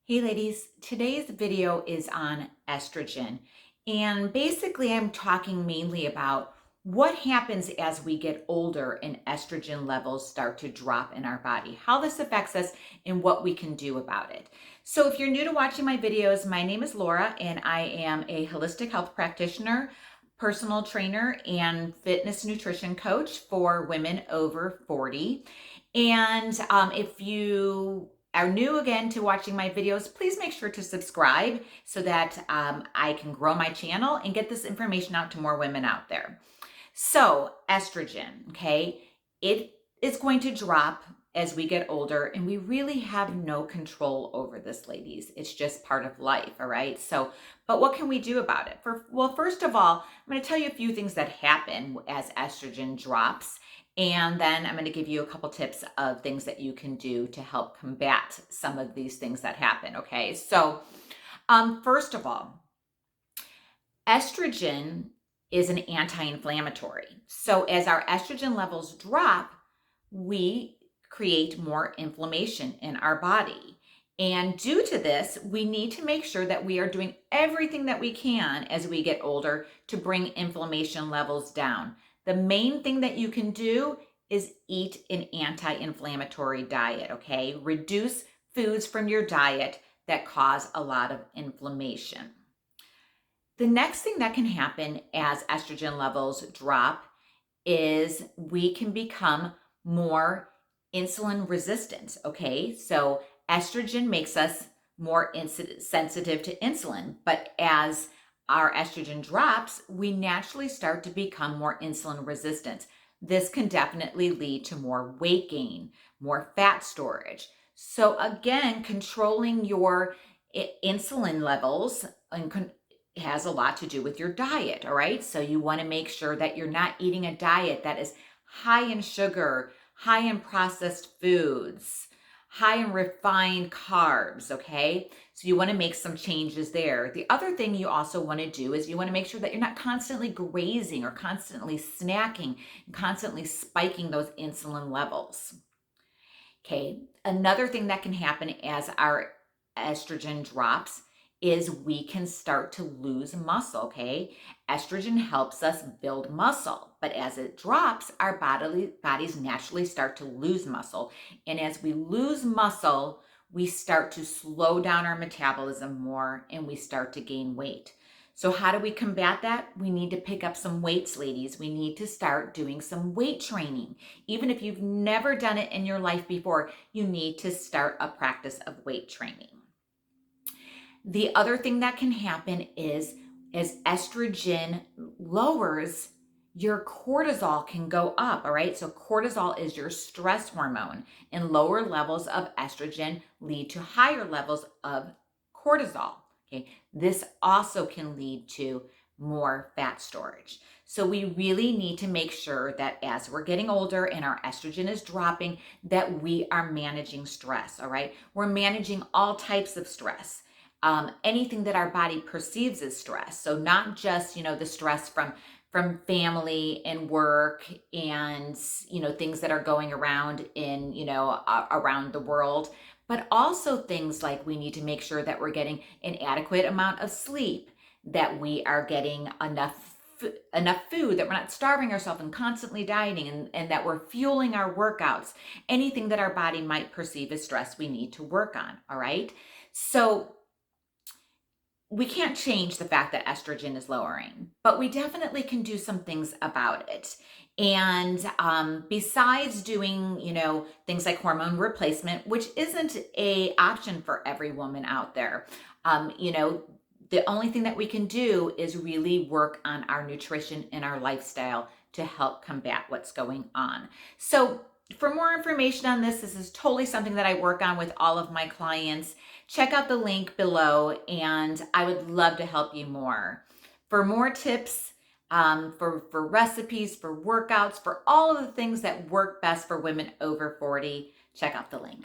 Hey ladies, today's video is on estrogen. And basically, I'm talking mainly about what happens as we get older and estrogen levels start to drop in our body, how this affects us, and what we can do about it. So, if you're new to watching my videos, my name is Laura, and I am a holistic health practitioner, personal trainer, and fitness nutrition coach for women over 40. And if you are new again to watching my videos, please make sure to subscribe so that I can grow my channel and get this information out to more women out there. So, estrogen, okay, it is going to drop as we get older, and we really have no control over this, ladies. It's just part of life, all right? So, but what can we do about it? Well, first of all, I'm going to tell you a few things that happen as estrogen drops. And then I'm going to give you a couple tips of things that you can do to help combat some of these things that happen, okay? So, first of all, estrogen is an anti-inflammatory. So as our estrogen levels drop, we create more inflammation in our body. And due to this, we need to make sure that we are doing everything that we can as we get older to bring inflammation levels down. The main thing that you can do is eat an anti-inflammatory diet, okay? Reduce foods from your diet that cause a lot of inflammation. The next thing that can happen as estrogen levels drop is we can become more insulin resistant, okay? So estrogen makes us more sensitive to insulin, but as our estrogen drops, we naturally start to become more insulin resistant. This can definitely lead to more weight gain, more fat storage. So again, controlling your insulin levels and has a lot to do with your diet, all right? So you want to make sure that you're not eating a diet that is high in sugar, high in processed foods, high in refined carbs, okay? So you want to make some changes there. The other thing you also want to do is you want to make sure that you're not constantly grazing or constantly snacking and constantly spiking those insulin levels. Okay, another thing that can happen as our estrogen drops is we can start to lose muscle, okay? Estrogen helps us build muscle, but as it drops, our bodies naturally start to lose muscle. And as we lose muscle, we start to slow down our metabolism more and we start to gain weight. So how do we combat that? We need to pick up some weights, ladies. We need to start doing some weight training. Even if you've never done it in your life before, you need to start a practice of weight training. The other thing that can happen is as estrogen lowers, your cortisol can go up, all right? So cortisol is your stress hormone, and lower levels of estrogen lead to higher levels of cortisol. Okay, this also can lead to more fat storage. So we really need to make sure that as we're getting older and our estrogen is dropping, that we are managing stress, all right? We're managing all types of stress. Anything that our body perceives as stress. So not just, the stress from family and work and, things that are going around in, around the world, but also things like we need to make sure that we're getting an adequate amount of sleep, that we are getting enough food, that we're not starving ourselves and constantly dieting, and that we're fueling our workouts. Anything that our body might perceive as stress, we need to work on, all right? So we can't change the fact that estrogen is lowering, but we definitely can do some things about it. And besides doing, things like hormone replacement, which isn't a option for every woman out there, the only thing that we can do is really work on our nutrition and our lifestyle to help combat what's going on. So for more information on this is totally something that I work on with all of my clients. Check out the link below, and I would love to help you more. For more tips, for recipes, for workouts, for all of the things that work best for women over 40, check out the link.